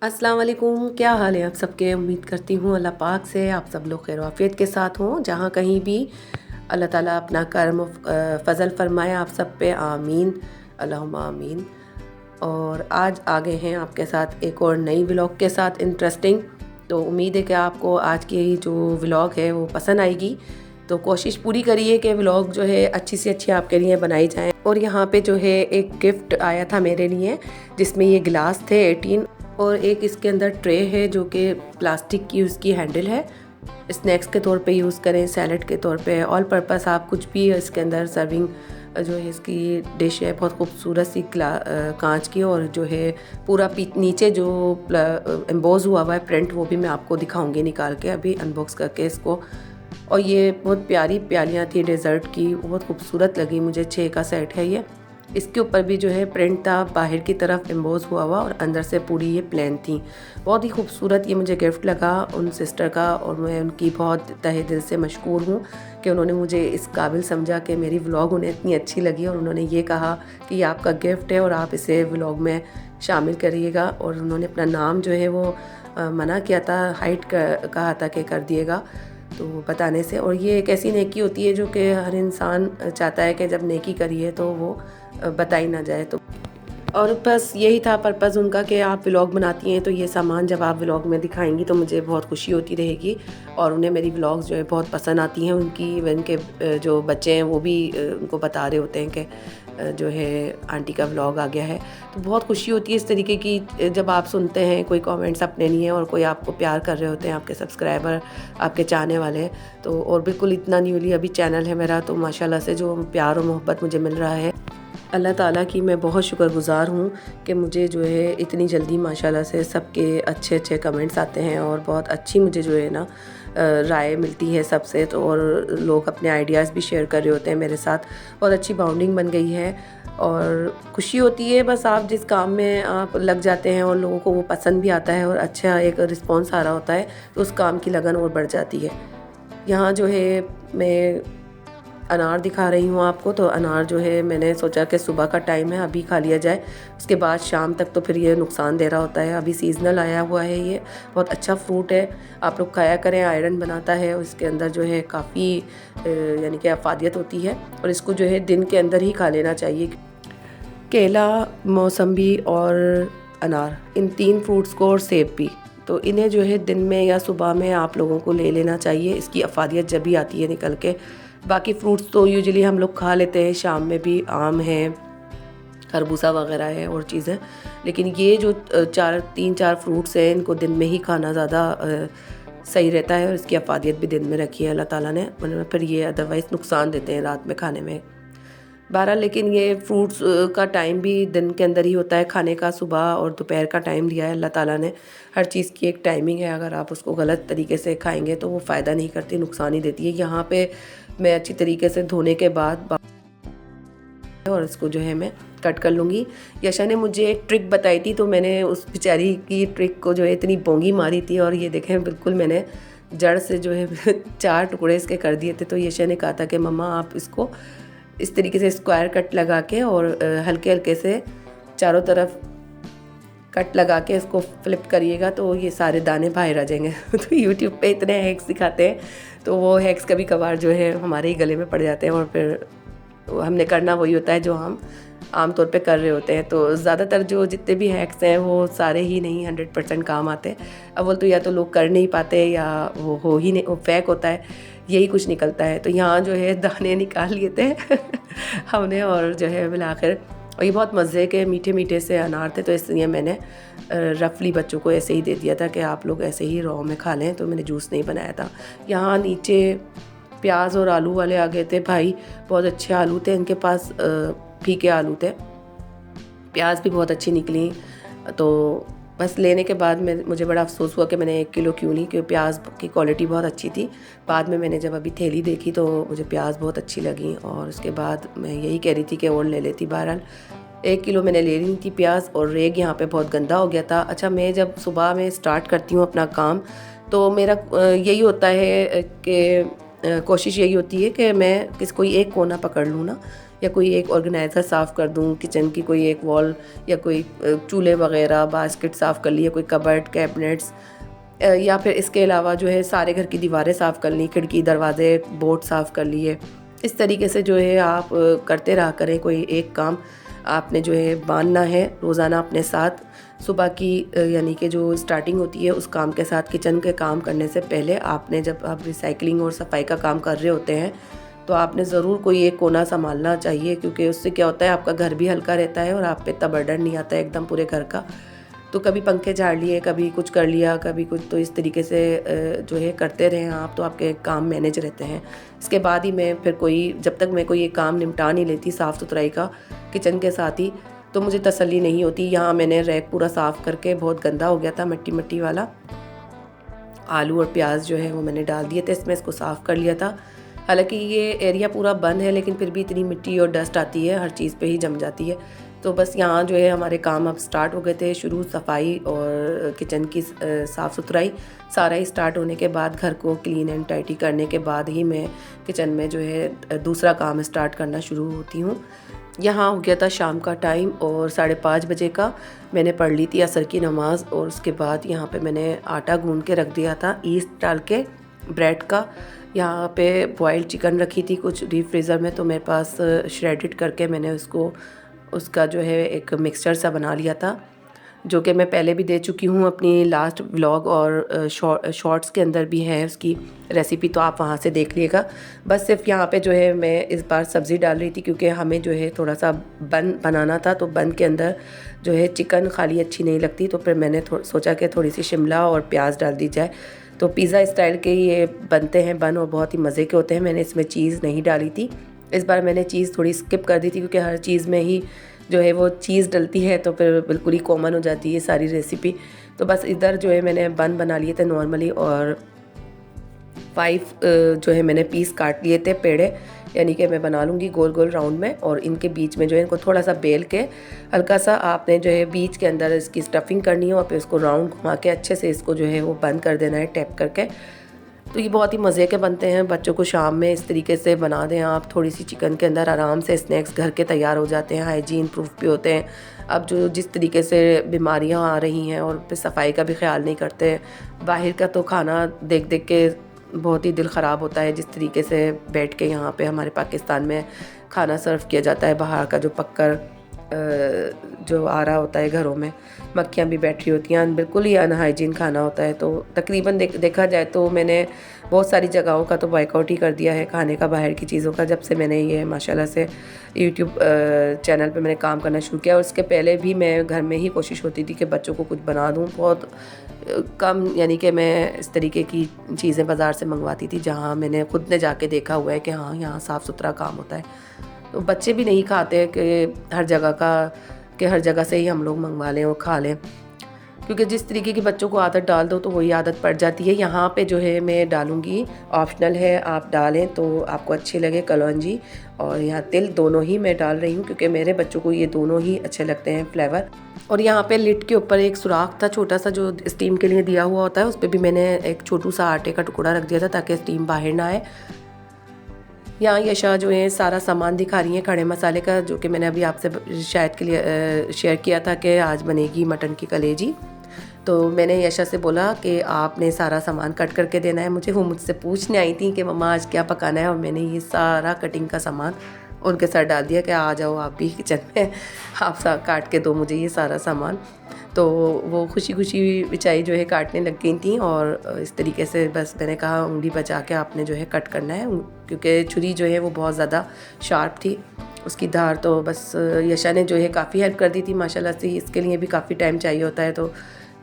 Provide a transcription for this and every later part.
अस्सलाम वालेकुम, क्या हाल है आप सबके। उम्मीद करती हूँ अल्लाह पाक से आप सब लोग खैर आफियत के साथ हों। जहाँ कहीं भी अल्लाह ताला अपना करम फ़ज़ल फ़रमाए आप सब पे, आमीन अल्लाहुम्मा आमीन। और आज आ गए हैं आपके साथ एक और नई व्लॉग के साथ इंटरेस्टिंग। तो उम्मीद है कि आपको आज की जो व्लॉग है वो पसंद आएगी। तो कोशिश पूरी करिए कि व्लॉग जो है अच्छी से अच्छी आपके लिए बनाई जाए। और यहाँ पे जो है एक गिफ्ट आया था मेरे लिए, जिसमें ये गिलास थे 18 और एक इसके अंदर ट्रे है जो कि प्लास्टिक की उसकी हैंडल है। स्नैक्स के तौर पे यूज़ करें, सैलड के तौर पे, ऑल पर्पस आप कुछ भी इसके अंदर सर्विंग जो है इसकी डिश है बहुत खूबसूरत सी कांच की। और जो है पूरा नीचे जो एम्बोज हुआ हुआ है प्रिंट, वो भी मैं आपको दिखाऊंगी निकाल के अभी अनबॉक्स करके इसको। और ये बहुत प्यारी प्यालियाँ थी डेज़र्ट की, बहुत खूबसूरत लगी मुझे। 6 का सेट है ये। इसके ऊपर भी जो है प्रिंट था, बाहर की तरफ एम्बोज हुआ हुआ और अंदर से पूरी ये प्लेन थी। बहुत ही खूबसूरत ये मुझे गिफ्ट लगा उन सिस्टर का, और मैं उनकी बहुत तहे दिल से मशकूर हूँ कि उन्होंने मुझे इस काबिल समझा कि मेरी व्लॉग उन्हें इतनी अच्छी लगी। और उन्होंने ये कहा कि ये आपका गिफ्ट है और आप इसे व्लॉग में शामिल करिएगा। और उन्होंने अपना नाम जो है वो मना किया था, हाइड कहा था कि कर दिएगा तो बताने से। और ये एक ऐसी नेकी होती है जो कि हर इंसान चाहता है कि जब नेकी करिए तो वो बताई ना जाए। तो और बस यही था पर्पज़ उनका कि आप व्लॉग बनाती हैं तो ये सामान जब आप व्लॉग में दिखाएंगी तो मुझे बहुत खुशी होती रहेगी। और उन्हें मेरी व्लॉग्स जो है बहुत पसंद आती हैं। उनके जो बच्चे हैं वो भी उनको बता रहे होते हैं कि जो है आंटी का व्लॉग आ गया है। तो बहुत खुशी होती है इस तरीके की जब आप सुनते हैं कोई कमेंट्स अपने लिए और कोई आपको प्यार कर रहे होते हैं, आपके सब्सक्राइबर, आपके चाहने वाले। तो और बिल्कुल इतना न्यूली अभी चैनल है मेरा, तो माशाल्लाह से जो प्यार और मोहब्बत मुझे मिल रहा है, अल्लाह ताला की मैं बहुत शुक्रगुज़ार हूँ कि मुझे जो है इतनी जल्दी माशाल्लाह से सबके अच्छे अच्छे कमेंट्स आते हैं और बहुत अच्छी मुझे जो है ना राय मिलती है सबसे। तो और लोग अपने आइडियाज़ भी शेयर कर रहे होते हैं मेरे साथ। बहुत अच्छी बाउंडिंग बन गई है और खुशी होती है। बस आप जिस काम में आप लग जाते हैं और लोगों को वो पसंद भी आता है और अच्छा एक रिस्पॉन्स आ रहा होता है तो उस काम की लगन और बढ़ जाती है। यहाँ जो है मैं अनार दिखा रही हूँ आपको। तो अनार जो है मैंने सोचा कि सुबह का टाइम है अभी खा लिया जाए, उसके बाद शाम तक तो फिर ये नुकसान दे रहा होता है। अभी सीज़नल आया हुआ है, ये बहुत अच्छा फ्रूट है, आप लोग खाया करें। आयरन बनाता है और इसके अंदर जो है काफ़ी यानी कि अफादियत होती है। और इसको जो है दिन के अंदर ही खा लेना चाहिए। केला, मौसम्बी और अनार, इन 3 फ्रूट्स को, और सेब भी, तो इन्हें जो है दिन में या सुबह में आप लोगों को ले लेना चाहिए। इसकी अफादियत जब भी आती है निकल के। बाकी फ्रूट्स तो यूजुअली हम लोग खा लेते हैं शाम में भी, आम है, खरबूजा वगैरह है और चीज़ें। लेकिन ये जो 3-4 फ्रूट्स हैं इनको दिन में ही खाना ज़्यादा सही रहता है। और इसकी अफादियत भी दिन में रखी है अल्लाह ताला ने, वरना फिर ये अदरवाइज़ नुकसान देते हैं रात में खाने में। बहरहाल लेकिन ये फ्रूट्स का टाइम भी दिन के अंदर ही होता है खाने का। सुबह और दोपहर का टाइम दिया है अल्लाह ताला ने। हर चीज़ की एक टाइमिंग है, अगर आप उसको गलत तरीके से खाएंगे तो वो फ़ायदा नहीं करती, नुकसान ही देती है। यहाँ पे मैं अच्छी तरीके से धोने के बाद और इसको जो है मैं कट कर लूँगी। यशा ने मुझे एक ट्रिक बताई थी, तो मैंने उस बेचारी की ट्रिक को जो है इतनी बोंगी मारी थी। और ये देखें बिल्कुल मैंने जड़ से जो है 4 टुकड़े इसके कर दिए थे। तो यशा ने कहा था कि मम्मा आप इसको इस तरीके से स्क्वायर कट लगा के और हल्के हल्के से चारों तरफ कट लगा के इसको फ्लिप करिएगा तो ये सारे दाने बाहर आ जाएंगे। तो यूट्यूब पे इतने हैक्स दिखाते हैं, तो वो हैक्स कभी कभार जो है हमारे ही गले में पड़ जाते हैं और फिर हमने करना वही होता है जो हम आमतौर पे कर रहे होते हैं। तो ज़्यादातर जो जितने भी हैक्स हैं वो सारे ही नहीं 100% काम आते। अव्वल तो या तो लोग कर नहीं पाते या वो हो ही नहीं, वो फेक होता है, यही कुछ निकलता है। तो यहाँ जो है दाने निकाल लिए थे हमने, और जो है बिल आखिर, और ये बहुत मज़े के मीठे मीठे से अनार थे। तो इसलिए मैंने रफली बच्चों को ऐसे ही दे दिया था कि आप लोग ऐसे ही रॉ में खा लें, तो मैंने जूस नहीं बनाया था। यहाँ नीचे प्याज और आलू वाले आ गए थे भाई, बहुत अच्छे आलू थे इनके पास, फीके आलू थे। प्याज भी बहुत अच्छी निकली। तो बस लेने के बाद मुझे बड़ा अफसोस हुआ कि मैंने 1 किलो क्यों ली, क्योंकि प्याज की क्वालिटी बहुत अच्छी थी। बाद में मैंने जब अभी थैली देखी तो मुझे प्याज बहुत अच्छी लगी और उसके बाद मैं यही कह रही थी कि और ले लेती। बहरहाल 1 किलो मैंने ले ली थी प्याज। और रेग यहाँ पे बहुत गंदा हो गया था। अच्छा, मैं जब सुबह में स्टार्ट करती हूँ अपना काम तो मेरा यही होता है कि कोशिश यही होती है कि मैं कोई एक कोना पकड़ लूँ ना, या कोई एक ऑर्गेनाइज़र साफ़ कर दूँ, किचन की कोई एक वॉल या कोई चूल्हे वगैरह बास्केट साफ़ कर लिए, कोई कबर्ड कैबिनेट्स, या फिर इसके अलावा जो है सारे घर की दीवारें साफ़ कर ली, खिड़की दरवाजे बोर्ड साफ़ कर लिए। इस तरीके से जो है आप करते रहा करें। कोई एक काम आपने जो है बांधना है रोज़ाना अपने साथ। सुबह की यानी कि जो स्टार्टिंग होती है उस काम के साथ, किचन के काम करने से पहले आपने, जब आप रिसाइकलिंग और सफाई का काम कर रहे होते हैं, तो आपने ज़रूर कोई एक कोना संभालना चाहिए, क्योंकि उससे क्या होता है आपका घर भी हल्का रहता है और आप पे इतना बर्डन नहीं आता है एकदम पूरे घर का। तो कभी पंखे झाड़ लिए, कभी कुछ कर लिया, कभी कुछ, तो इस तरीके से जो है करते रहें आप, तो आपके काम मैनेज रहते हैं। इसके बाद ही मैं फिर जब तक मैं कोई एक काम निपटा नहीं लेती साफ़ सुथराई का किचन के साथ ही, तो मुझे तसल्ली नहीं होती। यहाँ मैंने रैक पूरा साफ़ करके, बहुत गंदा हो गया था मिट्टी मिट्टी वाला, आलू और प्याज जो है वो मैंने डाल दिए थे इसमें, इसको साफ़ कर लिया था। हालांकि ये एरिया पूरा बंद है, लेकिन फिर भी इतनी मिट्टी और डस्ट आती है, हर चीज़ पे ही जम जाती है। तो बस यहाँ जो है हमारे काम अब स्टार्ट हो गए थे शुरू, सफाई और किचन की साफ़ सुथराई सारा ही स्टार्ट होने के बाद, घर को क्लीन एंड टाइटी करने के बाद ही मैं किचन में जो है दूसरा काम स्टार्ट करना शुरू होती हूँ। यहाँ हो गया था शाम का टाइम और 5:30 बजे का मैंने पढ़ ली थी असर की नमाज़, और उसके बाद यहाँ पे मैंने आटा गूंद के रख दिया था ईस्ट डाल के ब्रेड का। यहाँ पे बॉइल्ड चिकन रखी थी कुछ डीप फ्रीज़र में, तो मेरे पास श्रेडिड करके मैंने उसका जो है एक मिक्सचर सा बना लिया था, जो कि मैं पहले भी दे चुकी हूँ अपनी लास्ट व्लॉग और शॉर्ट्स के अंदर भी है उसकी रेसिपी, तो आप वहाँ से देख लीजिएगा। बस सिर्फ यहाँ पे जो है मैं इस बार सब्ज़ी डाल रही थी, क्योंकि हमें जो है थोड़ा सा बन बनाना था, तो बन के अंदर जो है चिकन खाली अच्छी नहीं लगती, तो फिर मैंने सोचा कि थोड़ी सी शिमला और प्याज डाल दी जाए। तो पिज़्ज़ा स्टाइल के ये बनते हैं बन, और बहुत ही मज़े के होते हैं। मैंने इसमें चीज़ नहीं डाली थी, इस बार मैंने चीज़ थोड़ी स्किप कर दी थी, क्योंकि हर चीज़ में ही जो है वो चीज़ डलती है, तो फिर बिल्कुल ही कॉमन हो जाती है सारी रेसिपी। तो बस इधर जो है मैंने बन बना लिए थे नॉर्मली, और 5 जो है मैंने पीस काट लिए थे पेड़े, यानी कि मैं बना लूँगी गोल गोल राउंड में, और इनके बीच में जो है इनको थोड़ा सा बेल के हल्का सा आपने जो है बीच के अंदर इसकी स्टफिंग करनी है, और फिर इसको राउंड घुमा के अच्छे से इसको जो है वो बंद कर देना है टैप करके। तो ये बहुत ही मज़े के बनते हैं, बच्चों को शाम में इस तरीके से बना दें आप, थोड़ी सी चिकन के अंदर आराम से स्नैक्स घर के तैयार हो जाते हैं, हाइजीन प्रूफ भी होते हैं। अब जो जिस तरीके से बीमारियां आ रही हैं और फिर सफाई का भी ख्याल नहीं करते हैं, बाहर का तो खाना देख देख के बहुत ही दिल ख़राब होता है, जिस तरीके से बैठ के यहाँ पे हमारे पाकिस्तान में खाना सर्व किया जाता है, बाहर का जो पक्कर जो आ रहा होता है घरों में, मक्खियाँ भी बैठ रही होती हैं, बिल्कुल ही अनहाइजीन खाना होता है। तो तकरीबन देखा जाए तो मैंने बहुत सारी जगहों का तो बॉयकआउट ही कर दिया है खाने का, बाहर की चीज़ों का, जब से मैंने ये माशाल्लाह से यूट्यूब चैनल पे मैंने काम करना शुरू किया। और उसके पहले भी मैं घर में ही कोशिश होती थी कि बच्चों को कुछ बना दूँ, बहुत कम, यानी कि मैं इस तरीके की चीज़ें बाज़ार से मंगवाती थी जहाँ मैंने खुद ने जाके देखा हुआ है कि हाँ यहाँ साफ़ सुथरा काम होता है। तो बच्चे भी नहीं खाते कि हर जगह से ही हम लोग मंगवा लें और खा लें, क्योंकि जिस तरीके की बच्चों को आदत डाल दो तो वही आदत पड़ जाती है। यहाँ पे जो है मैं डालूँगी, ऑप्शनल है, आप डालें तो आपको अच्छे लगे, कलौंजी और यहाँ तिल दोनों ही मैं डाल रही हूँ, क्योंकि मेरे बच्चों को ये दोनों ही अच्छे लगते हैं फ्लेवर। और यहाँ पे लिड के ऊपर एक सुराख था छोटा सा जो स्टीम के लिए दिया हुआ होता है, उस पर भी मैंने एक छोटू सा आटे का टुकड़ा रख दिया था ताकि स्टीम बाहर ना आए। यहाँ यशा जो है सारा सामान दिखा रही है खड़े मसाले का, जो कि मैंने अभी आपसे शायद के लिए शेयर किया था कि आज बनेगी मटन की कलेजी। तो मैंने यशा से बोला कि आपने सारा सामान कट करके देना है मुझे। वो मुझसे पूछने आई थी कि मम्मा आज क्या पकाना है, और मैंने ये सारा कटिंग का सामान उनके साथ डाल दिया कि आ जाओ आप भी किचन में, आप काट के दो मुझे ये सारा सामान। तो वो खुशी खुशी बेचारी जो है काटने लग गई थी, और इस तरीके से बस मैंने कहा उंगली बचा के आपने जो है कट करना है, क्योंकि छुरी जो है वो बहुत ज़्यादा शार्प थी उसकी धार। तो बस यशा ने जो है काफ़ी हेल्प कर दी थी माशाल्लाह से, इसके लिए भी काफ़ी टाइम चाहिए होता है। तो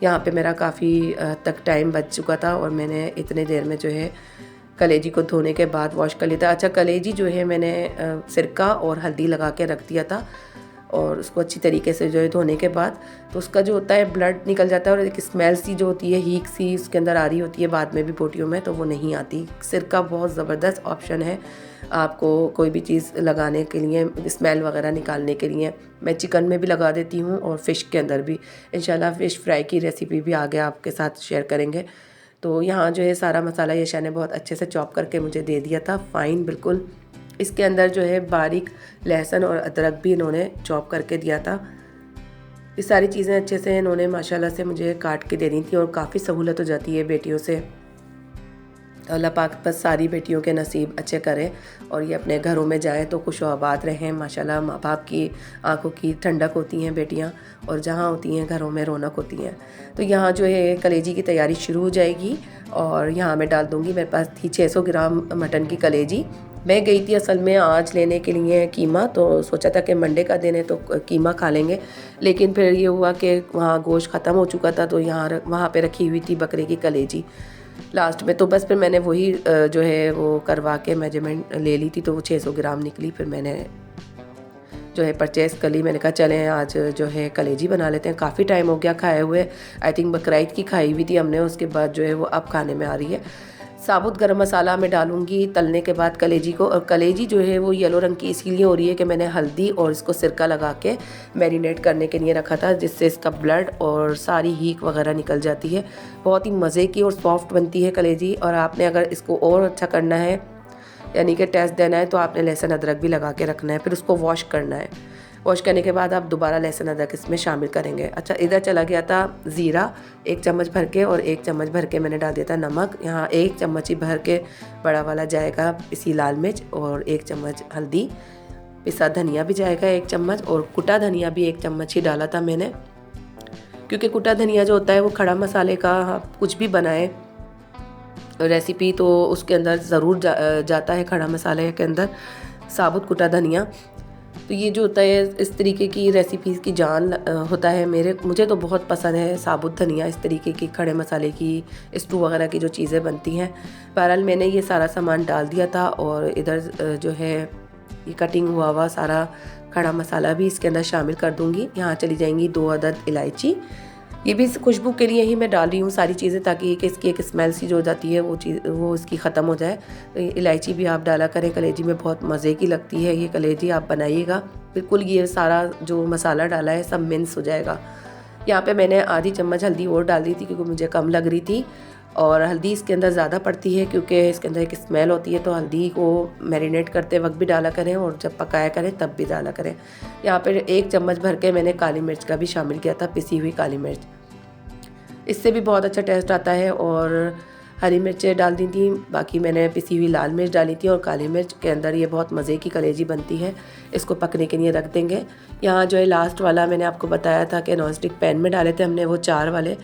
यहाँ पे मेरा काफ़ी तक टाइम बच चुका था, और मैंने इतने देर में जो है कलेजी को धोने के बाद वॉश कर लिया था। अच्छा, कलेजी जो है मैंने सिरका और हल्दी लगा के रख दिया था, और उसको अच्छी तरीके से जो है धोने के बाद तो उसका जो होता है ब्लड निकल जाता है, और एक स्मेल सी जो होती है हीक सी उसके अंदर आ रही होती है बाद में भी बोटियों में, तो वो नहीं आती। सिरका बहुत ज़बरदस्त ऑप्शन है आपको कोई भी चीज़ लगाने के लिए, स्मेल वगैरह निकालने के लिए। मैं चिकन में भी लगा देती हूँ और फ़िश के अंदर भी। इंशाल्लाह फ़िश फ्राई की रेसिपी भी आगे आपके साथ शेयर करेंगे। तो यहाँ जो है सारा मसाला यशा ने बहुत अच्छे से चॉप करके मुझे दे दिया था, फ़ाइन बिल्कुल। इसके अंदर जो है बारीक लहसुन और अदरक भी इन्होंने चॉप करके दिया था। ये सारी चीज़ें अच्छे से इन्होंने माशाल्लाह से मुझे काट के देनी थी और काफ़ी सहूलत हो जाती है बेटियों से। अल्लाह पाक बस सारी बेटियों के नसीब अच्छे करे और ये अपने घरों में जाएँ तो खुश आबाद रहें। माशाल्लाह माँ बाप की आंखों की ठंडक होती हैं बेटियाँ, और जहाँ होती हैं घरों में रौनक होती हैं। तो यहाँ जो है कलेजी की तैयारी शुरू हो जाएगी और यहाँ मैं डाल दूँगी, मेरे पास थी 600 ग्राम मटन की कलेजी। मैं गई थी असल में आज लेने के लिए कीमा, तो सोचा था कि मंडे का दिन है तो कीमा खा लेंगे, लेकिन फिर ये हुआ कि वहाँ गोश्त ख़त्म हो चुका था, तो यहाँ वहाँ पे रखी हुई थी बकरे की कलेजी लास्ट में। तो बस फिर मैंने वही जो है वो करवा के मेजरमेंट ले ली थी, तो वो 600 ग्राम निकली। फिर मैंने जो है परचेज़ कर ली। मैंने कहा चलें आज जो है कलेजी बना लेते हैं, काफ़ी टाइम हो गया खाए हुए। आई थिंक बकरीद की खाई हुई थी हमने, उसके बाद जो है वो अब खाने में आ रही है। साबुत गरम मसाला मैं डालूंगी तलने के बाद कलेजी को, और कलेजी जो है वो येलो रंग की इसीलिए हो रही है कि मैंने हल्दी और इसको सिरका लगा के मैरिनेट करने के लिए रखा था, जिससे इसका ब्लड और सारी हीक वगैरह निकल जाती है। बहुत ही मज़े की और सॉफ्ट बनती है कलेजी। और आपने अगर इसको और अच्छा करना है, यानी कि टेस्ट देना है, तो आपने लहसुन अदरक भी लगा के रखना है। फिर उसको वॉश करना है, वॉश करने के बाद आप दोबारा लहसुन अदरक इसमें शामिल करेंगे। अच्छा, इधर चला गया था ज़ीरा 1 चम्मच भर के, और 1 चम्मच भर के मैंने डाल दिया था नमक। यहाँ 1 चम्मच ही भर के बड़ा वाला जाएगा इसी लाल मिर्च, और 1 चम्मच हल्दी। पिसा धनिया भी जाएगा 1 चम्मच, और कुटा धनिया भी 1 चम्मच ही डाला था मैंने, क्योंकि कुटा धनिया जो होता है वो खड़ा मसाले का कुछ भी बनाए रेसिपी तो उसके अंदर ज़रूर जाता है, खड़ा मसाले के अंदर साबुत कुटा धनिया। तो ये जो होता है इस तरीके की रेसिपीज़ की जान होता है मुझे तो बहुत पसंद है साबुत धनिया, इस तरीके की खड़े मसाले की स्टू वगैरह की जो चीज़ें बनती हैं। बहरहाल मैंने ये सारा सामान डाल दिया था, और इधर जो है ये कटिंग हुआ सारा खड़ा मसाला भी इसके अंदर शामिल कर दूँगी। यहाँ चली जाएंगी 2 अदद इलायची, ये भी खुशबू के लिए ही मैं डाल रही हूँ सारी चीज़ें, ताकि इसकी एक स्मेल सी जो हो जाती है वो इसकी ख़त्म हो जाए। तो इलायची भी आप डाला करें, कलेजी में बहुत मज़े की लगती है ये कलेजी, आप बनाइएगा बिल्कुल। ये सारा जो मसाला डाला है सब मिक्स हो जाएगा। यहाँ पे मैंने आधी चम्मच हल्दी और डाल दी थी, क्योंकि मुझे कम लग रही थी, और हल्दी इसके अंदर ज़्यादा पड़ती है क्योंकि इसके अंदर एक स्मेल होती है। तो हल्दी को मैरिनेट करते वक्त भी डाला करें, और जब पकाया करें तब भी डाला करें। यहाँ पर 1 चम्मच भर के मैंने काली मिर्च का भी शामिल किया था, पिसी हुई काली मिर्च, इससे भी बहुत अच्छा टेस्ट आता है। और हरी मिर्चें डाल दी थी, बाकी मैंने पिसी हुई लाल मिर्च डाली थी, और काली मिर्च के अंदर ये बहुत मज़े की कलेजी बनती है। इसको पकने के लिए रख देंगे। यहाँ जो है लास्ट वाला मैंने आपको बताया था कि नॉन स्टिक पैन में डाले थे हमने, वो 4 वाले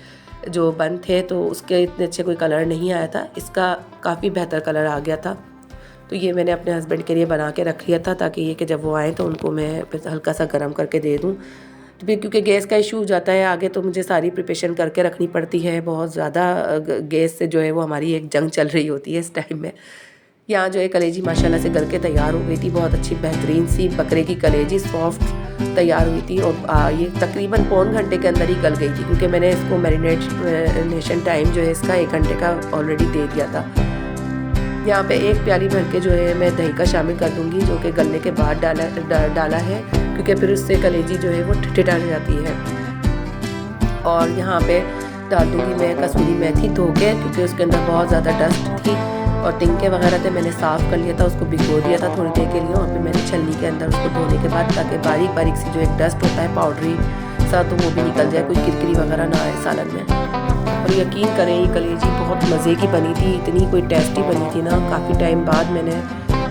जो बन थे, तो उसके इतने अच्छे कोई कलर नहीं आया था, इसका काफ़ी बेहतर कलर आ गया था। तो ये मैंने अपने हस्बैंड के लिए बना के रख लिया था, ताकि ये कि जब वो आएँ तो उनको मैं फिर हल्का सा गर्म करके दे दूँ। तो फिर क्योंकि गैस का इशू हो जाता है आगे, तो मुझे सारी प्रिपरेशन करके रखनी पड़ती है। बहुत ज़्यादा गैस से जो है वो हमारी एक जंग चल रही होती है इस टाइम में। यहाँ जो है कलेजी माशाल्लाह से गल के तैयार हो गई थी, बहुत अच्छी बेहतरीन सी बकरे की कलेजी सॉफ्ट तैयार हुई थी, और ये तकरीबन पौन घंटे के अंदर ही गल गई थी, क्योंकि मैंने इसको मैरिनेशन टाइम जो है इसका 1 घंटे का ऑलरेडी दे दिया था। यहाँ पे 1 प्याली भर के जो है मैं दही का शामिल कर दूँगी, जो कि गलने के बाद डाला है, क्योंकि फिर उससे कलेजी जो है वो ठिठुर जाती है। और यहाँ पे डाल दूँगी मैं कसूरी मेथी धो के, क्योंकि उसके अंदर बहुत ज़्यादा डस्ट थी, और तिनके वगैरह थे मैंने साफ़ कर लिया था, उसको भिगो दिया था थोड़ी देर के लिए, और फिर मैंने छलनी के अंदर उसको धोने के बाद, ताकि बारीक बारीक सी जो एक डस्ट होता है पाउडरी सा, तो वो भी निकल जाए, कोई किरकिरी वगैरह ना आए सालन में। और यकीन करें ये कलेजी बहुत मज़े की बनी थी, इतनी कोई टेस्टी बनी थी ना। काफ़ी टाइम बाद मैंने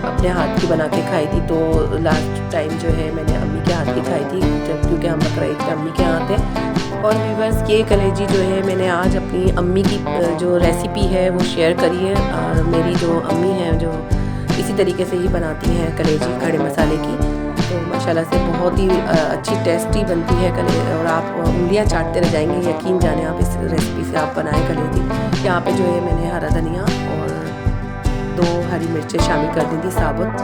अपने हाथ की बना के खाई थी, तो लास्ट टाइम जो है मैंने अम्मी के हाथ की खाई थी, जब क्योंकि हम बकरीद पे अम्मी के यहाँ थे। और व्यूअर्स ये कलेजी जो है मैंने आज अपनी अम्मी की जो रेसिपी है वो शेयर करी है, और मेरी जो अम्मी हैं जो इसी तरीके से ही बनाती हैं कलेजी खड़े मसाले की, तो माशाल्लाह से बहुत ही अच्छी टेस्टी बनती है कलेजी, और आप उंगलियां चाटते रह जाएंगे, यकीन जाने आप इस रेसिपी से आप बनाएं कलेजी। यहाँ पे जो है मैंने हरा धनिया और 2 हरी मिर्चें शामिल कर दी थी साबुत।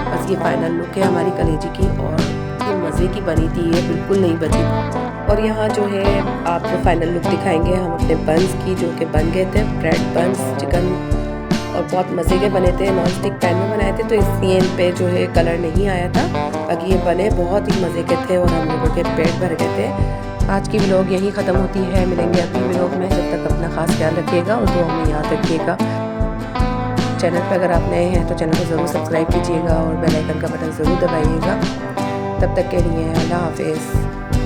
बस ये फाइनल लुक है हमारी कलेजी की, और ये मज़े की बनी थी, ये बिल्कुल नहीं बची। और यहाँ जो है आपको फाइनल लुक दिखाएंगे हम अपने बंस की, जो कि बन गए थे ब्रेड बंस चिकन, और बहुत मज़े के बने थे। नॉन स्टिक पैन में बनाए थे, तो इसलिए इन पे जो है कलर नहीं आया था, बाकी ये बने बहुत ही मज़े के थे, और हम लोगों के पेट भर गए थे। आज की व्लॉग यहीं ख़त्म होती है, मिलेंगे अगली व्लॉग में, जब तक अपना खास ख्याल रखिएगा और दुआ में याद रखिएगा। चैनल पर अगर आप नए हैं तो चैनल को ज़रूर सब्सक्राइब कीजिएगा और बेल आइकन का बटन ज़रूर दबाइएगा। तब तक के लिए अल्लाह हाफ़िज़।